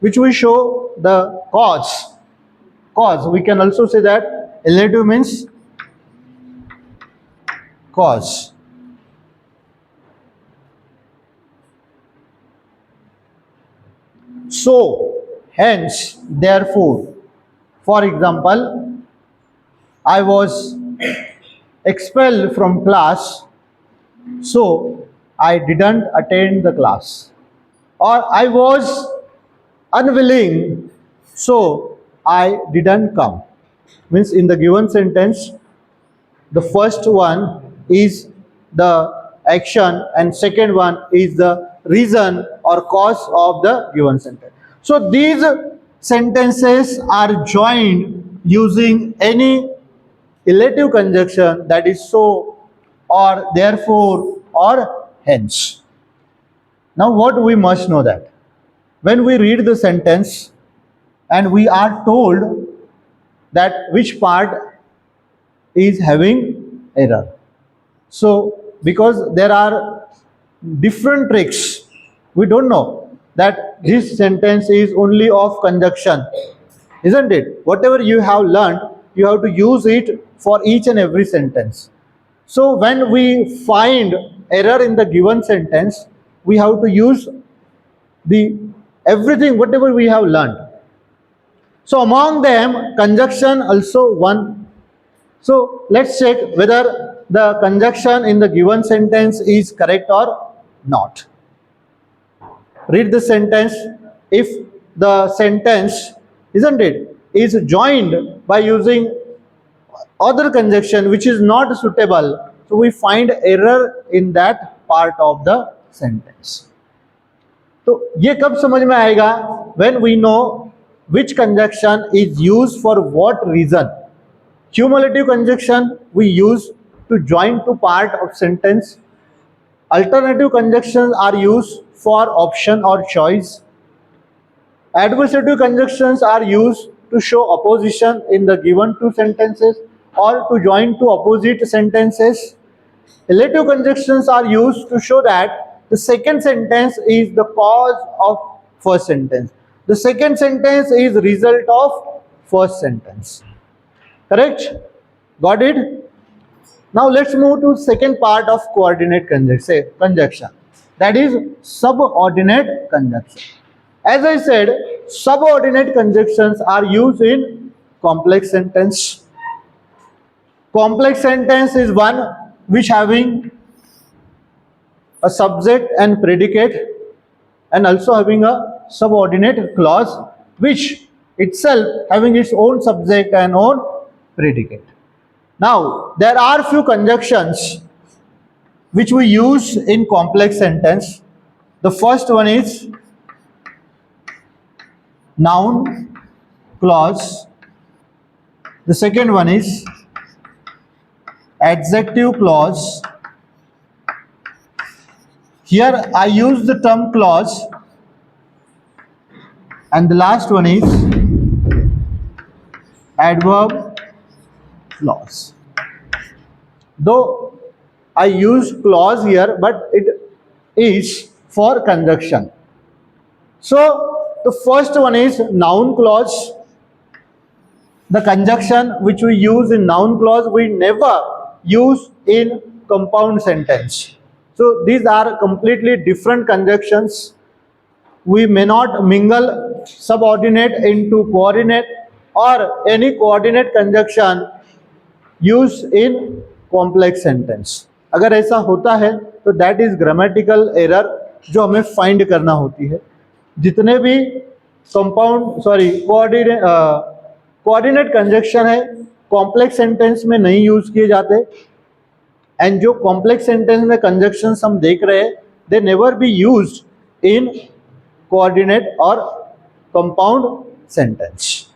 which we show the cause. Cause, we can also say that relative means cause. So, hence, therefore, for example, I was expelled from class, so I didn't attend the class. Or I was unwilling, so I didn't come. Means in the given sentence, the first one is the action and second one is the reason or cause of the given sentence. So these sentences are joined using any relative conjunction, that is so, or therefore, or hence. Now what we must know, that when we read the sentence and we are told that which part is having error. So because there are different tricks, we don't know that this sentence is only of conjunction, isn't it? Whatever you have learned, you have to use it for each and every sentence. So when we find error in the given sentence, we have to use the everything whatever we have learned. So among them, conjunction also one. So let's check whether the conjunction in the given sentence is correct or not. Read the sentence. If the sentence, isn't it, is joined by using other conjunction which is not suitable, so we find error in that part of the sentence. तो ये कब समझ में आएगा? When we know which conjunction is used for what reason. Cumulative conjunction we use to join two part of sentence. Alternative conjunctions are used for option or choice. Adversative conjunctions are used to show opposition in the given two sentences or to join two opposite sentences. Relative conjunctions are used to show that the second sentence is the cause of first sentence. The second sentence is result of first sentence. Correct? Got it? Now let's move to second part of coordinate conjunction. That is subordinate conjunction. As I said, subordinate conjunctions are used in complex sentence. Complex sentence is one which having a subject and predicate and also having a subordinate clause which itself having its own subject and own predicate. Now there are few conjunctions which we use in complex sentence. The first one is noun clause. The second one is adjective clause. Here I use the term clause. And the last one is adverb clause. Though I use clause here, but it is for conjunction. So the first one is noun clause. The conjunction which we use in noun clause we never use in compound sentence. So these are completely different conjunctions. We may not mingle subordinate into coordinate or any coordinate conjunction used in complex sentence. अगर ऐसा होता है तो that is grammatical error जो हमें find करना होती है. जितने भी कोऑर्डिनेट कंजक्शन है कॉम्प्लेक्स सेंटेंस में नहीं यूज किए जाते, एंड जो कॉम्प्लेक्स सेंटेंस में कंजक्शंस हम देख रहे हैं they never be used in coordinate और compound sentence.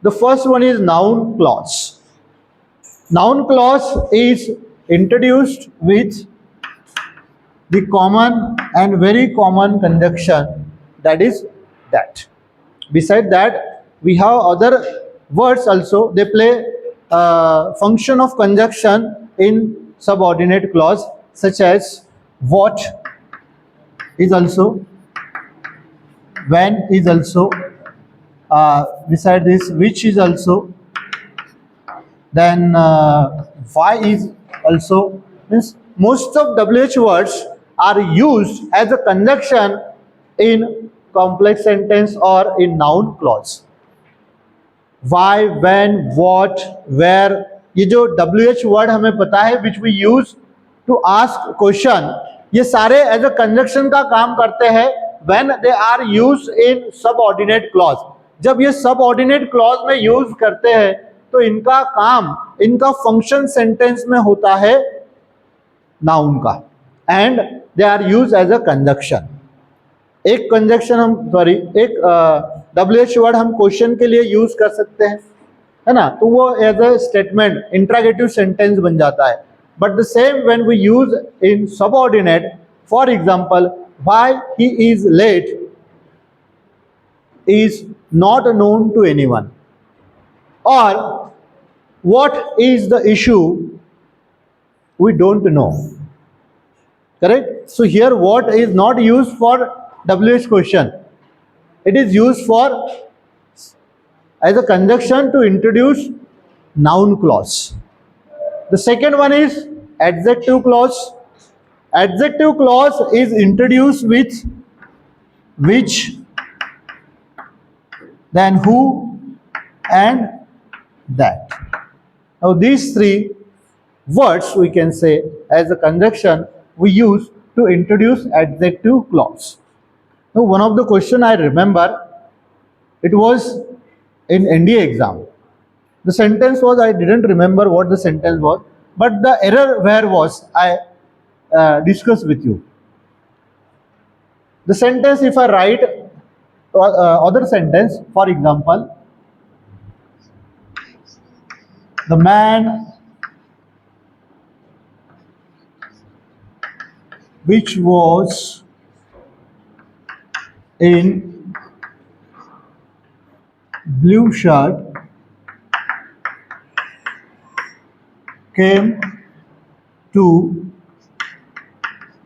The first one is noun clause. Noun clause is introduced with the common and very common conjunction, that is that. Beside that we have other words also, they play function of conjunction in subordinate clause, such as what is also, when is also, beside this which is also, then why is also, means most of WH words are used as a conjunction in complex sentence or in noun clause. Why, when, what, where, ये जो WH word हमें पता है which we use to ask question, ये सारे as a conjunction का काम करते हैं when they are used in subordinate clause. जब ये subordinate clause में यूज करते हैं तो इनका काम, इनका फंक्शन सेंटेंस में होता है नाउन का, and they are use as a conjunction. एक कंजक्शन हम एक WH वर्ड हम क्वेश्चन के लिए यूज कर सकते हैं, है ना, तो वो as a statement interrogative sentence बन जाता है. But the same when we use in subordinate, for example why he is late is not known to anyone, or what is the issue we don't know. Correct? So here what is not used for WH question, it is used for as a conjunction to introduce noun clause. The second one is adjective clause. Adjective clause is introduced with which, then who, and that. Now these three words we can say as a conjunction we use to introduce adjective clause. Now one of the question I remember, it was in NDA exam. The sentence was, I didn't remember what the sentence was, but the error where was, I discussed with you. The sentence, if I write other sentence, for example, the man which was in blue shirt came to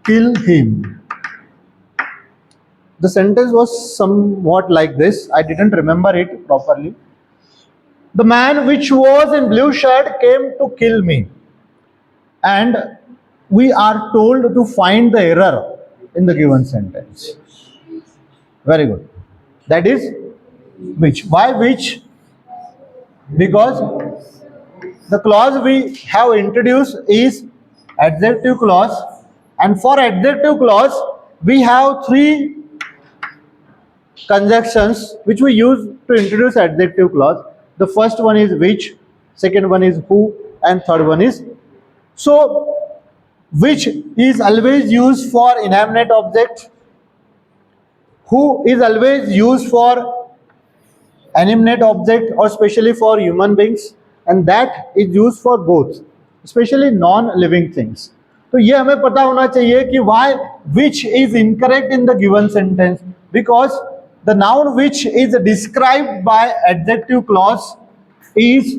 kill him. The sentence was somewhat like this. I didn't remember it properly. The man which was in blue shirt came to kill me. And we are told to find the error in the given sentence. Very good. That is which. Why which? Because the clause we have introduced is adjective clause, and for adjective clause we have three conjunctions which we use to introduce adjective clause. The first one is which, second one is who, and third one is. So which is always used for inanimate object, who is always used for animate object or especially for human beings, and that is used for both, especially non-living things. तो ये हमें पता होना चाहिए कि why which is incorrect in the given sentence, because the noun which is described by adjective clause is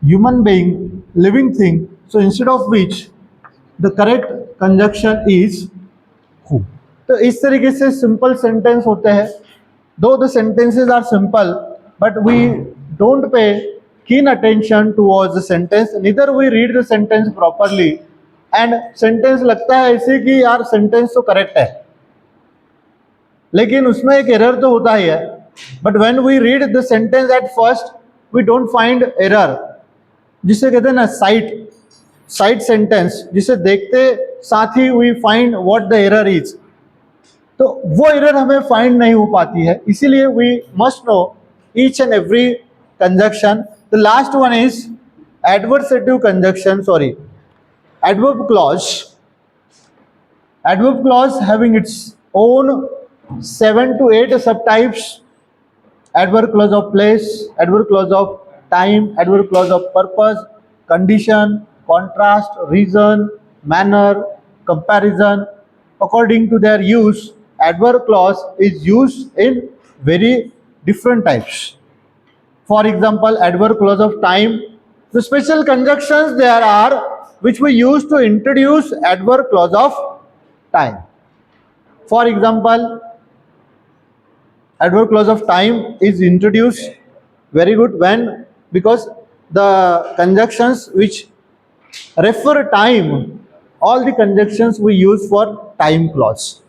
human being, living thing. So instead of which, the correct conjunction is who. तो इस तरीके से simple sentence होते हैं. Though the sentences are simple, but we don't pay keen attention towards the sentence. Neither we read the sentence properly, and sentence लगता है ऐसे कि यार sentence तो correct है, लेकिन उसमें एक error तो होता ही है. But when we read the sentence at first, we don't find error, जिसे कहते हैं ना साइड सेंटेंस, जिसे देखते साथ ही we find what the error is. तो वो एरर हमें फाइंड नहीं हो पाती है, इसीलिए we must know each and every conjunction. The last one is adversative conjunction, adverb clause. Adverb clause having its own 7 to 8 subtypes. Adverb clause of place, adverb clause of time, adverb clause of purpose, condition, contrast, reason, manner, comparison. According to their use, adverb clause is used in very different types. For example, adverb clause of time. The special conjunctions there are which we use to introduce adverb clause of time. For example, adverb clause of time is introduced very good when, because the conjunctions which refer time, all the conjunctions we use for time clause.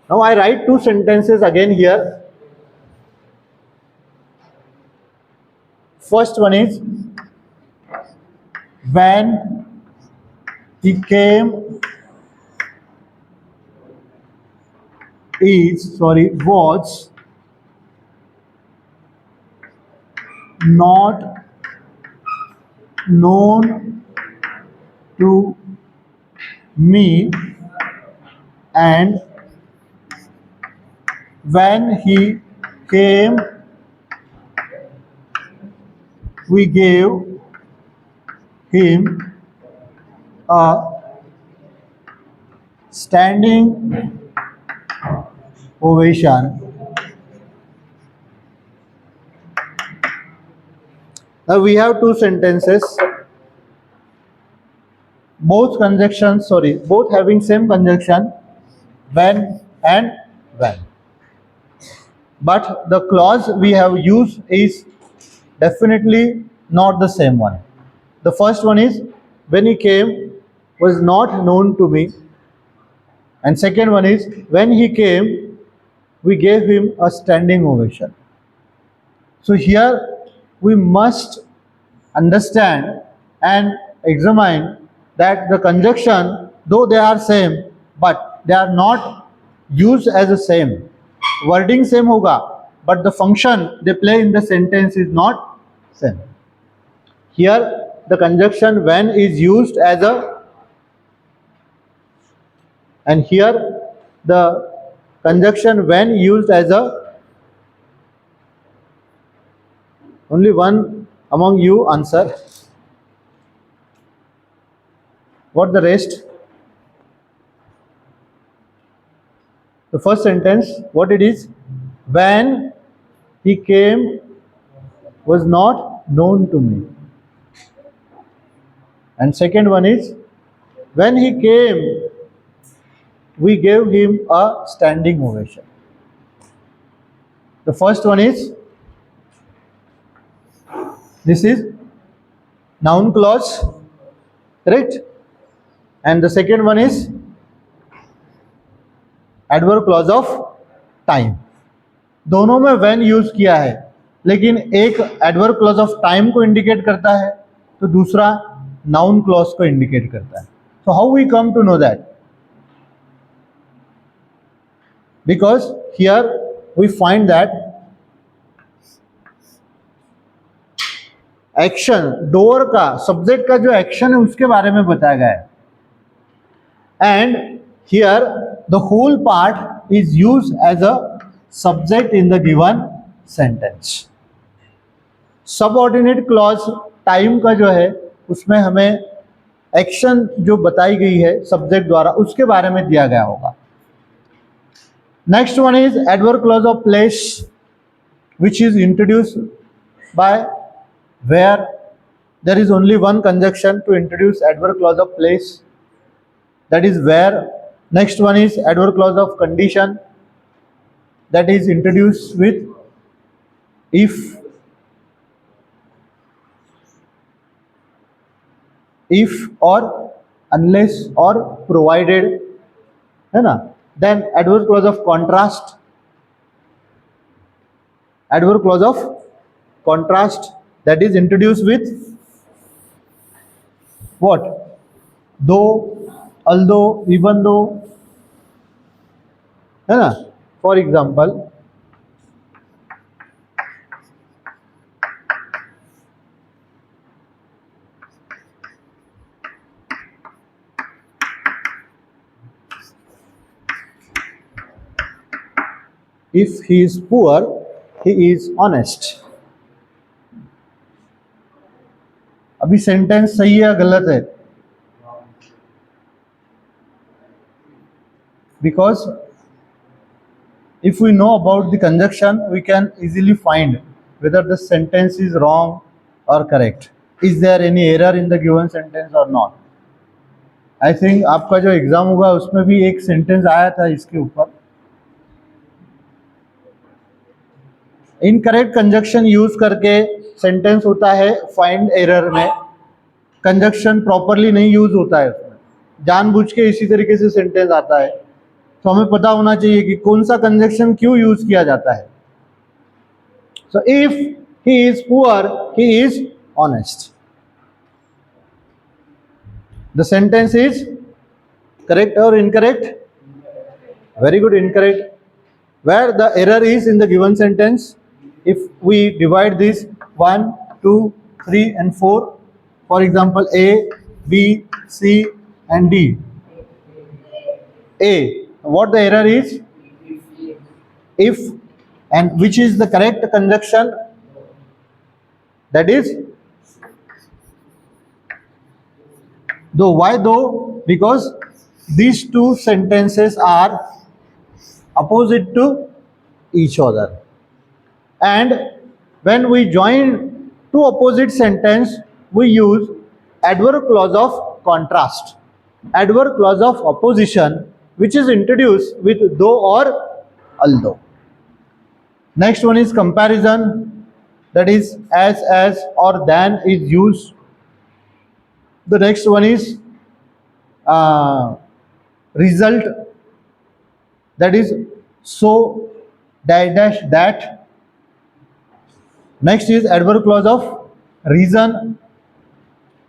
Now I write two sentences again here. First one is, when he came was not known to me, and when he came we gave him a standing ovation. Now we have two sentences, both having same conjunction, when and when. But the clause we have used is definitely not the same one. The first one is, when he came was not known to me, and second one is, when he came we gave him a standing ovation. So here we must understand and examine that the conjunction, though they are same, but they are not used as the same. Wording same hoga, but the function they play in the sentence is not same. Here the conjunction when is used as a, and here the conjunction when used as a. Only one among you answer. What the rest? The first sentence, what it is? When he came was not known to me. And second one is, when he came we gave him a standing ovation. The first one is, this is noun clause, correct? And the second one is adverb clause of time. दोनों में when use किया है, लेकिन एक adverb clause of time को indicate करता है तो दूसरा नाउन क्लॉज को इंडिकेट करता है. So how we come to know that? Because here we find that action, doer का सब्जेक्ट का जो एक्शन है उसके बारे में बताया गया है. And here the whole part is used as a subject in the given sentence. Subordinate clause time का जो है उसमें हमें एक्शन जो बताई गई है सब्जेक्ट द्वारा उसके बारे में दिया गया होगा. Next one is adverb clause of place which is introduced by where. There is only one conjunction to introduce adverb clause of place, that is where. Next one is adverb clause of condition, that is introduced with if or unless or provided, है ना. Then adverb clause of contrast, that is introduced with what? Though, although, even though, है ना. For example, if he is poor, he is honest. अभी sentence सही है गलत है? Because if we know about the conjunction, we can easily find whether the sentence is wrong or correct. Is there any error in the given sentence or not? I think आपका जो exam होगा उसमें भी एक sentence आया था इसके ऊपर, इनकरेक्ट कंजक्शन यूज करके सेंटेंस होता है फाइंड एरर में, कंजक्शन प्रॉपरली नहीं यूज होता है उसमें, जानबूझ के इसी तरीके से सेंटेंस आता है। तो हमें पता होना चाहिए कि कौन सा कंजक्शन क्यों यूज किया जाता है। So if he is poor he is honest, the sentence is correct और incorrect? Very good, incorrect. Where the error is in the given sentence, if we divide this 1, 2, 3 and 4, for example A, B, C and D. A, what the error is? If, and which is the correct conjunction? That is though. Why though? Because these two sentences are opposite to each other, and when we join two opposite sentence we use adverb clause of contrast, adverb clause of opposition, which is introduced with though or although. Next one is comparison, that is as or than is used. The next one is result, that is so dash that. Next is adverb clause of reason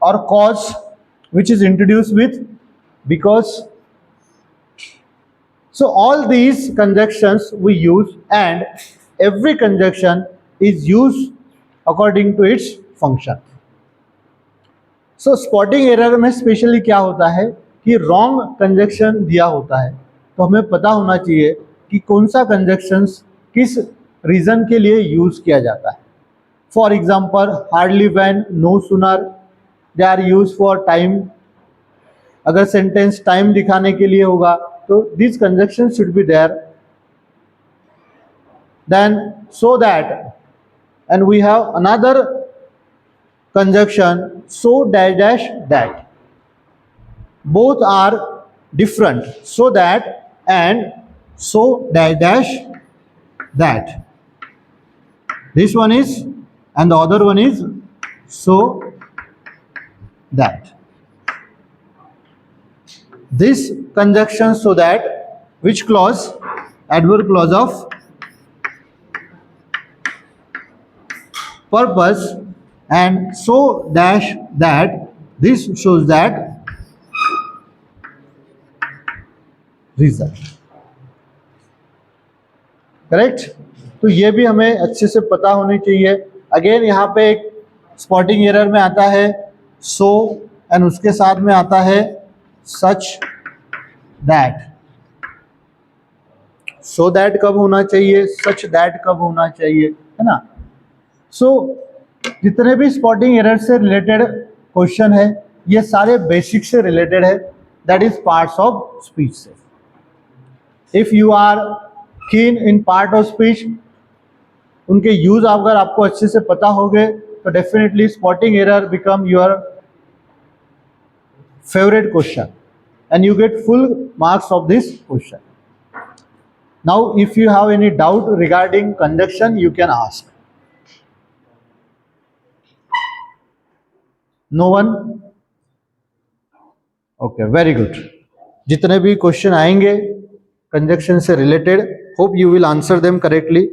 or cause, which is introduced with because. So all these conjunctions we use, and every conjunction is used according to its function. So spotting error में specially क्या होता है कि wrong conjunction दिया होता है, तो हमें पता होना चाहिए कि कौन सा कंजक्शन किस रीजन के लिए यूज किया जाता है. For example hardly when, no sooner, they are use for time. अगर सेंटेंस टाइम दिखाने के लिए होगा तो this conjunction should be there. Then so that, and we have another conjunction so dash that. Both are different, so that and so dash that. This one is, and the other one is so that. This conjunction so that, which clause? Adverb clause of purpose, and so dash that, this shows that result. Correct? तो ये भी हमें अच्छे से पता होनी चाहिए. Again यहाँ पे एक स्पॉटिंग एरर में आता है सो, एंड उसके साथ में आता है सच दैट. सो दैट कब होना चाहिए, सच दैट कब होना चाहिए, है ना? सो जितने भी स्पॉटिंग एरर से रिलेटेड क्वेश्चन है ये सारे बेसिक से रिलेटेड है, that is parts of speech से. If you are keen in part of speech, उनके यूज अगर आपको अच्छे से पता हो गए तो definitely spotting error become your favourite question and you get full marks of this question. Now if you have any doubt regarding conjunction you can ask. No one? Okay, very good. जितने भी question आएंगे conjunction से related, hope you will answer them correctly.